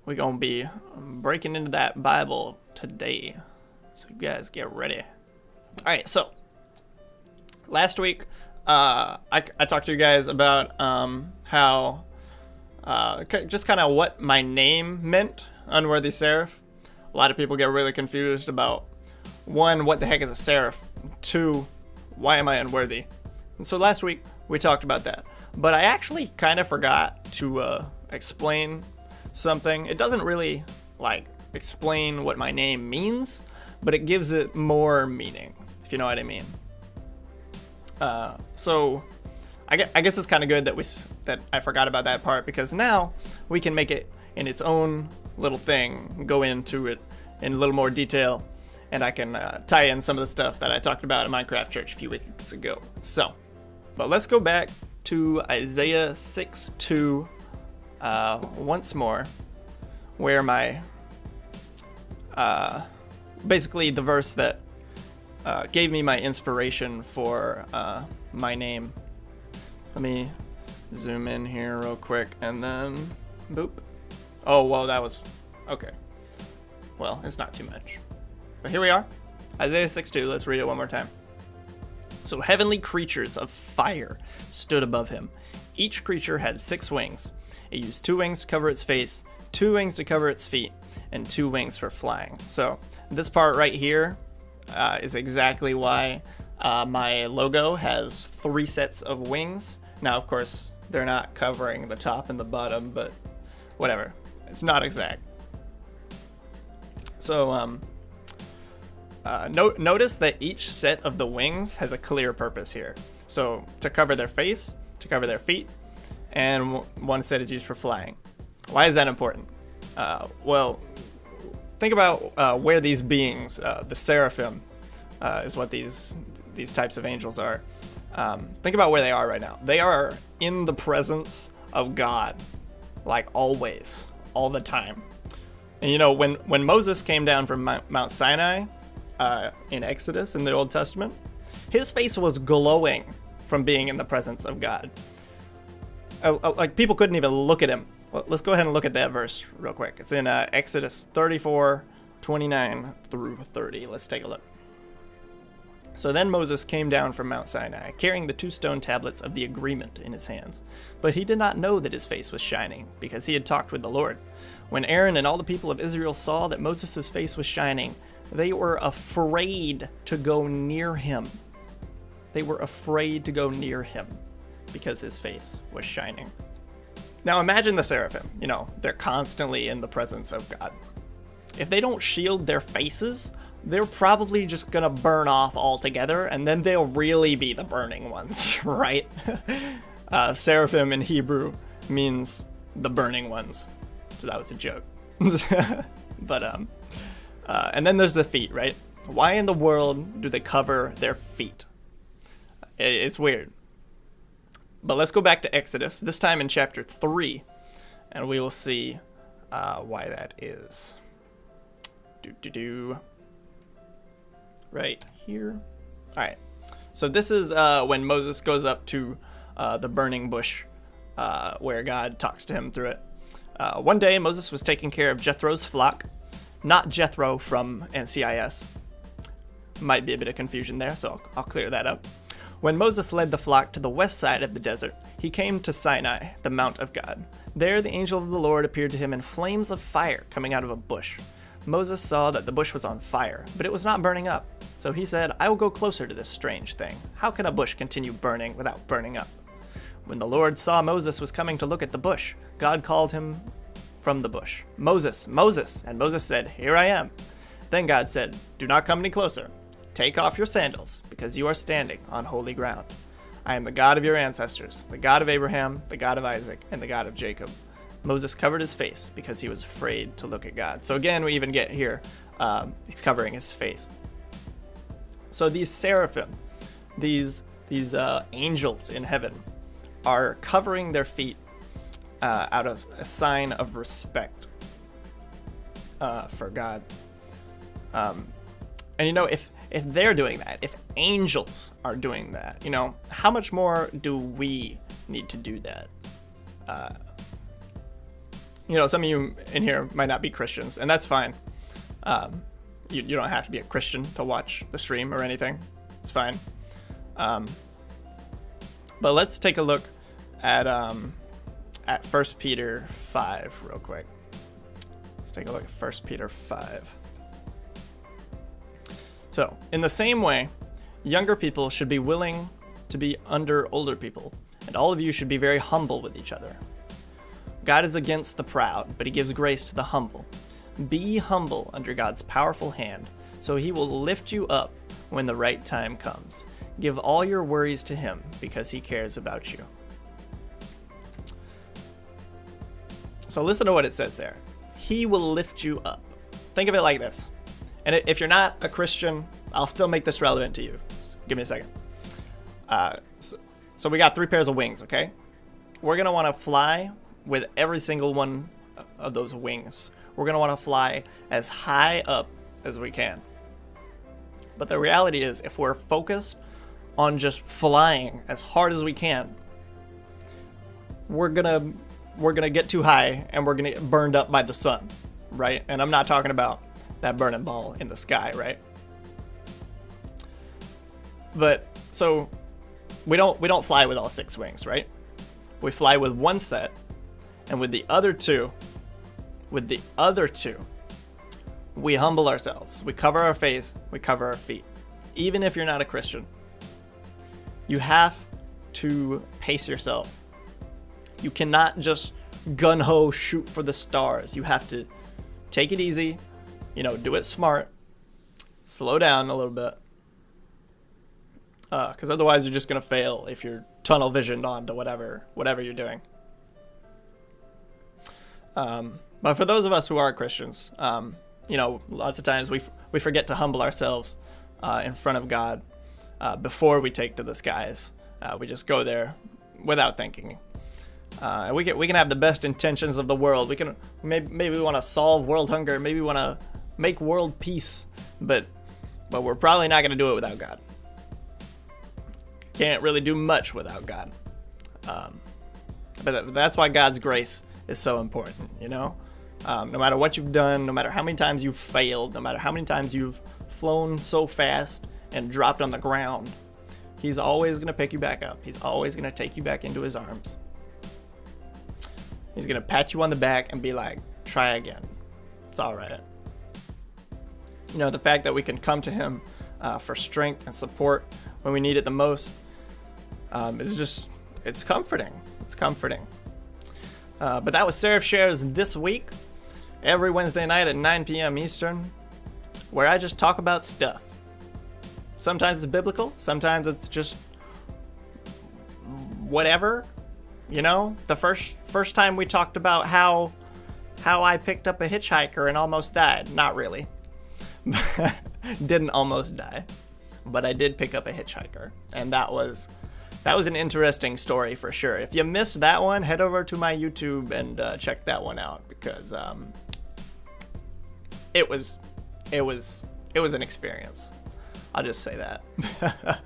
we're going to be breaking into that Bible today. So you guys get ready. All right, so last week I talked to you guys about how just kind of what my name meant, Unworthy Seraph. A lot of people get really confused about, one, what the heck is a seraph? Two, why am I unworthy? And so last week we talked about that. But I actually kind of forgot to explain something. It doesn't really explain what my name means, but it gives it more meaning, if you know what I mean. So I guess it's kind of good that I forgot about that part, because now we can make it in its own little thing, go into it in a little more detail, and I can tie in some of the stuff that I talked about at Minecraft Church a few weeks ago. So, but let's go back to Isaiah 6:2 once more, where my basically the verse that gave me my inspiration for my name. Let me zoom in here real quick, and then boop. Oh, well, that was okay. Well, it's not too much, but here we are, Isaiah 6:2. Let's read it one more time. So heavenly creatures of fire stood above him. Each creature had 6 wings. It used 2 wings to cover its face, 2 wings to cover its feet, and 2 wings for flying. So this part right here is exactly why my logo has 3 sets of wings. Now, of course, they're not covering the top and the bottom, but whatever. It's not exact. So notice that each set of the wings has a clear purpose here. So to cover their face, to cover their feet, and one set is used for flying. Why is that important? Well, think about where these beings, the seraphim, is what these types of angels are. Think about where they are right now. They are in the presence of God, like always, all the time. And you know, when Moses came down from Mount Sinai in Exodus in the Old Testament, his face was glowing from being in the presence of God. Like, people couldn't even look at him. Well, let's go ahead and look at that verse real quick. It's in Exodus 34:29 through 30. Let's take a look. So then Moses came down from Mount Sinai, carrying the 2 stone tablets of the agreement in his hands. But he did not know that his face was shining, because he had talked with the Lord. When Aaron and all the people of Israel saw that Moses' face was shining, they were afraid to go near him. They were afraid to go near him because his face was shining. Now imagine the seraphim. You know, they're constantly in the presence of God. If they don't shield their faces, they're probably just gonna burn off altogether, and then they'll really be the burning ones, right? Seraphim in Hebrew means the burning ones. So that was a joke. But and then there's the feet, right? Why in the world do they cover their feet? It's weird. But let's go back to Exodus, this time in chapter 3, and we will see why that is. Right here. All right. So this is when Moses goes up to the burning bush where God talks to him through it. One day, Moses was taking care of Jethro's flock, not Jethro from NCIS. Might be a bit of confusion there, so I'll clear that up. When Moses led the flock to the west side of the desert, he came to Sinai, the Mount of God. There, the angel of the Lord appeared to him in flames of fire coming out of a bush. Moses saw that the bush was on fire, but it was not burning up. So he said, "I will go closer to this strange thing. How can a bush continue burning without burning up?" When the Lord saw Moses was coming to look at the bush, God called him from the bush, "Moses, Moses!" And Moses said, "Here I am." Then God said, "Do not come any closer. Take off your sandals, because you are standing on holy ground. I am the God of your ancestors, the God of Abraham, the God of Isaac, and the God of Jacob." Moses covered his face because he was afraid to look at God. So again, we even get here, he's covering his face. So these seraphim, these angels in heaven, are covering their feet out of a sign of respect for God. And you know, if they're doing that, if angels are doing that, you know, how much more do we need to do that? some of you in here might not be Christians, and that's fine. You don't have to be a Christian to watch the stream or anything. It's fine. But let's take a look at 1 Peter 5 real quick. Let's take a look at 1 Peter 5. So, in the same way, younger people should be willing to be under older people, and all of you should be very humble with each other. God is against the proud, but he gives grace to the humble. Be humble under God's powerful hand, so he will lift you up when the right time comes. Give all your worries to him, because he cares about you. So listen to what it says there. He will lift you up. Think of it like this. And if you're not a Christian, I'll still make this relevant to you. Just give me a second. So we got 3 pairs of wings, okay? We're going to want to fly with every single one of those wings. We're going to want to fly as high up as we can. But the reality is, if we're focused on just flying as hard as we can, we're gonna get too high and we're gonna get burned up by the sun, right? And I'm not talking about that burning ball in the sky, right? But so we don't fly with all 6 wings, right? We fly with one set, and with the other two, we humble ourselves. We cover our face, we cover our feet. Even if you're not a Christian, you have to pace yourself. You cannot just gun-ho shoot for the stars. You have to take it easy, do it smart, slow down a little bit. Because otherwise you're just going to fail if you're tunnel visioned onto whatever you're doing. But for those of us who are Christians, lots of times we forget to humble ourselves in front of God before we take to the skies. We just go there without thinking. We can have the best intentions of the world. We can maybe we want to solve world hunger. Maybe we want to make world peace. But we're probably not going to do it without God. Can't really do much without God. But that's why God's grace is so important. No matter what you've done, no matter how many times you've failed, no matter how many times you've flown so fast and dropped on the ground, he's always going to pick you back up. He's always going to take you back into his arms. He's going to pat you on the back and be like, try again. It's all right. The fact that we can come to him for strength and support when we need it the most it's comforting. It's comforting. But that was SeraphShares this week, every Wednesday night at 9 p.m. Eastern, where I just talk about stuff. Sometimes it's biblical, sometimes it's just whatever. The first time we talked about how I picked up a hitchhiker and almost died. Not really. Didn't almost die, but I did pick up a hitchhiker, and that was an interesting story for sure. If you missed that one, head over to my YouTube and check that one out, because it was an experience. I'll just say that.